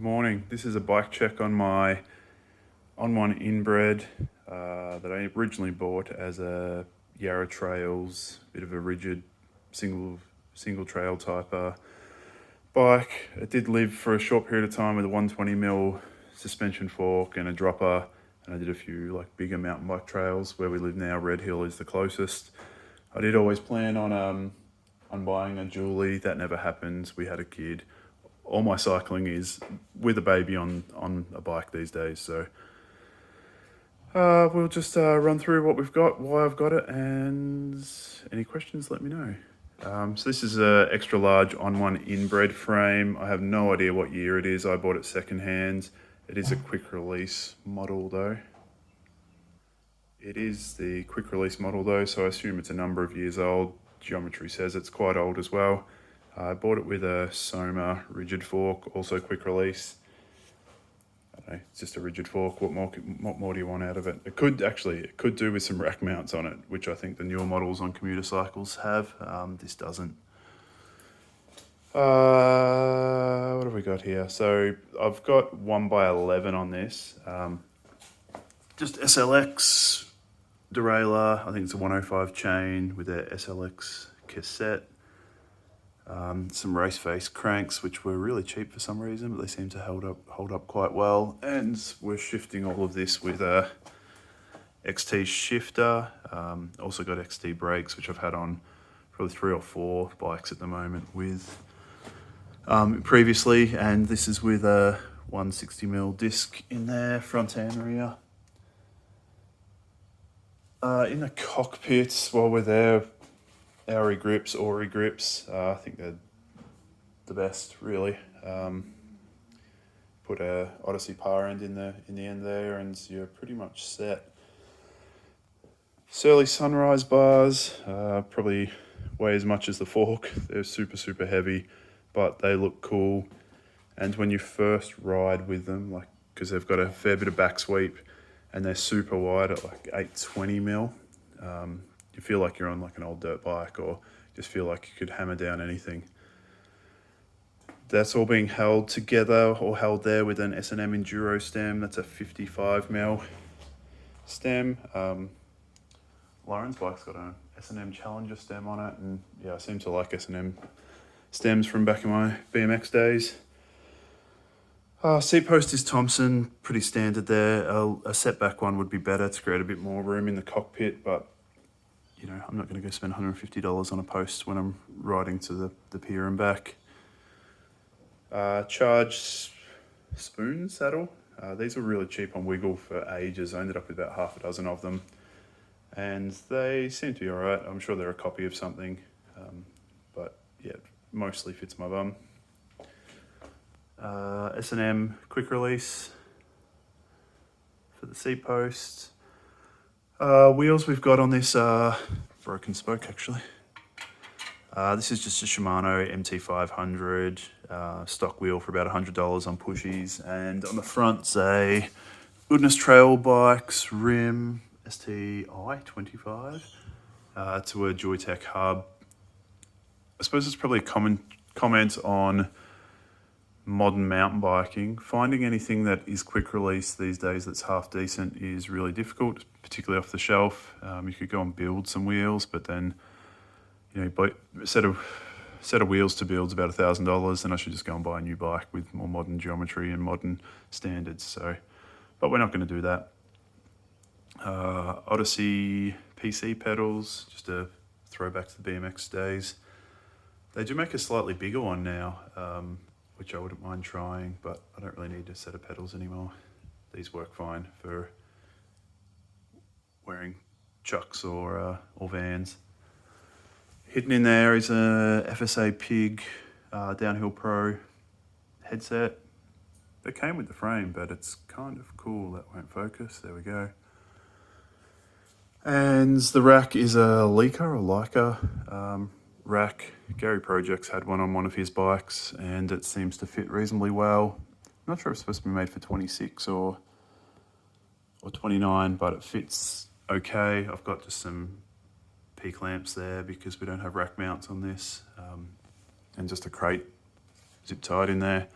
Morning. This is a bike check on my OnOne Inbred that I originally bought as a Yarra Trails, bit of a rigid single trail type bike. It did live for a short period of time with a 120mm suspension fork and a dropper, and I did a few like bigger mountain bike trails. Where we live now, Red Hill is the closest. I did always plan on buying a dually. That never happened. We had a kid. All my cycling is with a baby on a bike these days. So we'll just run through what we've got, why I've got it, and any questions, let me know. So this is a extra large OnOne Inbred frame. I have no idea what year it is. I bought it secondhand. It is a quick release model though. It is the quick release model though, so I assume it's a number of years old. Geometry says it's quite old as well. I bought it with a Soma rigid fork, also quick release. I don't know, it's just a rigid fork. What more do you want out of it? It could do with some rack mounts on it, which I think the newer models on commuter cycles have. This doesn't. What have we got here? So I've got 1x11 on this. Just SLX derailleur. I think it's a 105 chain with a SLX cassette. Some race face cranks, which were really cheap for some reason, but they seem to hold up quite well. And we're shifting all of this with a XT shifter. Also got XT brakes, which I've had on probably 3 or 4 bikes at the moment with previously. And this is with a 160mm disc in there, front and rear. In the cockpits, while we're there, Ori grips. I think they're the best, really. Put a Odyssey power end in the end there, and you're pretty much set. Surly Sunrise bars, probably weigh as much as the fork. They're super heavy, but they look cool. And when you first ride with them, like, because they've got a fair bit of back sweep, and they're super wide at like 820mm. You feel like you're on like an old dirt bike, or just feel like you could hammer down anything. That's all being held together or held there with an S&M Enduro stem. That's a 55mm stem. Lauren's bike's got an S&M Challenger stem on it, and yeah, I seem to like S&M stems from back in my BMX days. Seat post is Thompson, pretty standard there. A setback one would be better to create a bit more room in the cockpit, but you know, I'm not going to go spend $150 on a post when I'm riding to the pier and back. Charge spoon saddle. These were really cheap on Wiggle for ages. I ended up with about half a dozen of them, and they seem to be all right. I'm sure they're a copy of something, but yeah, mostly fits my bum. S&M quick release for the seat post. Wheels we've got on this broken spoke actually. This is just a Shimano MT500 stock wheel for about $100 on pushies, and on the front's a Goodness Trail Bikes rim STI-25 to a Joytech hub. I suppose it's probably a common comment on modern mountain biking. Finding anything that is quick release these days that's half decent is really difficult, particularly off the shelf. You could go and build some wheels, but then, you know, a set of wheels to build is about $1,000. Then I should just go and buy a new bike with more modern geometry and modern standards. So, but we're not going to do that. Odyssey PC pedals, just a throwback to the BMX days. They do make a slightly bigger one now, which I wouldn't mind trying, but I don't really need a set of pedals anymore. These work fine for wearing chucks or Vans. Hidden in there is a FSA Pig Downhill Pro headset. They came with the frame, but it's kind of cool. That won't focus. There we go. And the rack is a Leica rack. Gary Projects had one on one of his bikes, and it seems to fit reasonably well. I'm not sure if it's supposed to be made for 26 or 29, but it fits okay. I've got just some P clamps there because we don't have rack mounts on this, and just a crate zip tied in there.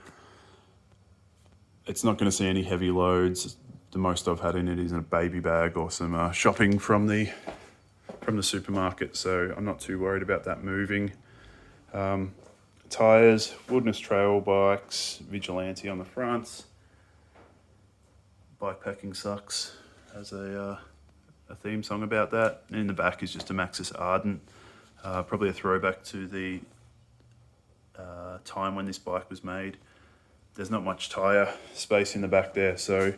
it's not going to see any heavy loads. The most I've had in it is in a baby bag or some shopping from the supermarket, so I'm not too worried about that moving. Tyres, Wilderness Trail bikes, Vigilante on the front. Bikepacking Sucks has a theme song about that. And in the back is just a Maxxis Ardent, probably a throwback to the time when this bike was made. There's not much tyre space in the back there, so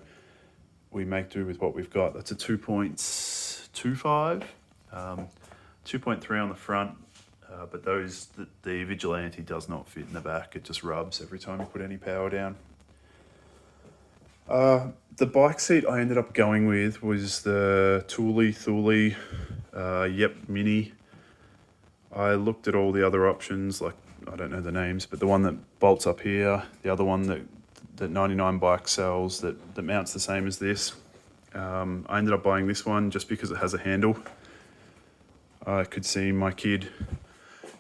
we make do with what we've got. That's a 2.25, 2.3 on the front, but the Vigilante does not fit in the back. It just rubs every time you put any power down. The bike seat I ended up going with was the Thule Yep Mini. I looked at all the other options, like, I don't know the names, but the one that bolts up here, the other one that 99 Bike sells that mounts the same as this. I ended up buying this one just because it has a handle. I could see my kid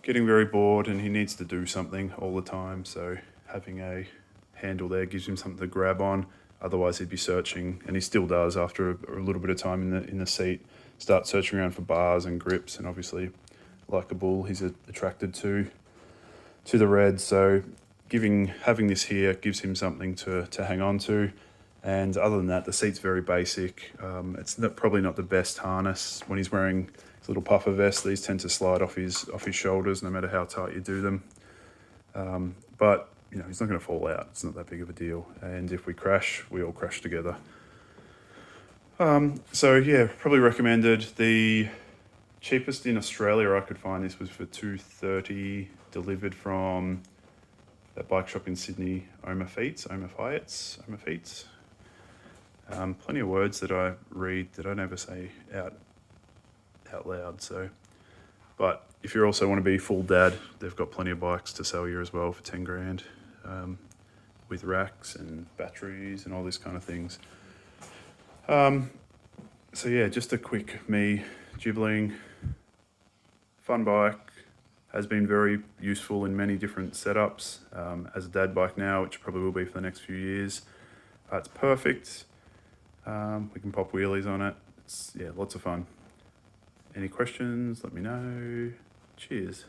getting very bored and he needs to do something all the time, so having a handle there gives him something to grab on. Otherwise he'd be searching, and he still does after a little bit of time in the seat, start searching around for bars and grips, and obviously like a bull he's attracted to the red, so having this here gives him something to hang on to. And other than that, the seat's very basic. It's probably not the best harness. When he's wearing his little puffer vest, these tend to slide off his shoulders no matter how tight you do them. But you know, he's not going to fall out. It's not that big of a deal. And if we crash, we all crash together. So yeah, probably recommended. The cheapest in Australia I could find this was for $230, delivered from that bike shop in Sydney, Oma Feets. Plenty of words that I read that I never say out loud. So, but if you also want to be full dad, they've got plenty of bikes to sell you as well for 10 grand, with racks and batteries and all these kind of things. So yeah, just a quick me gibbling. Fun bike, has been very useful in many different setups. As a dad bike now, which probably will be for the next few years. It's perfect. We can pop wheelies on it. It's lots of fun. Any questions, let me know. Cheers.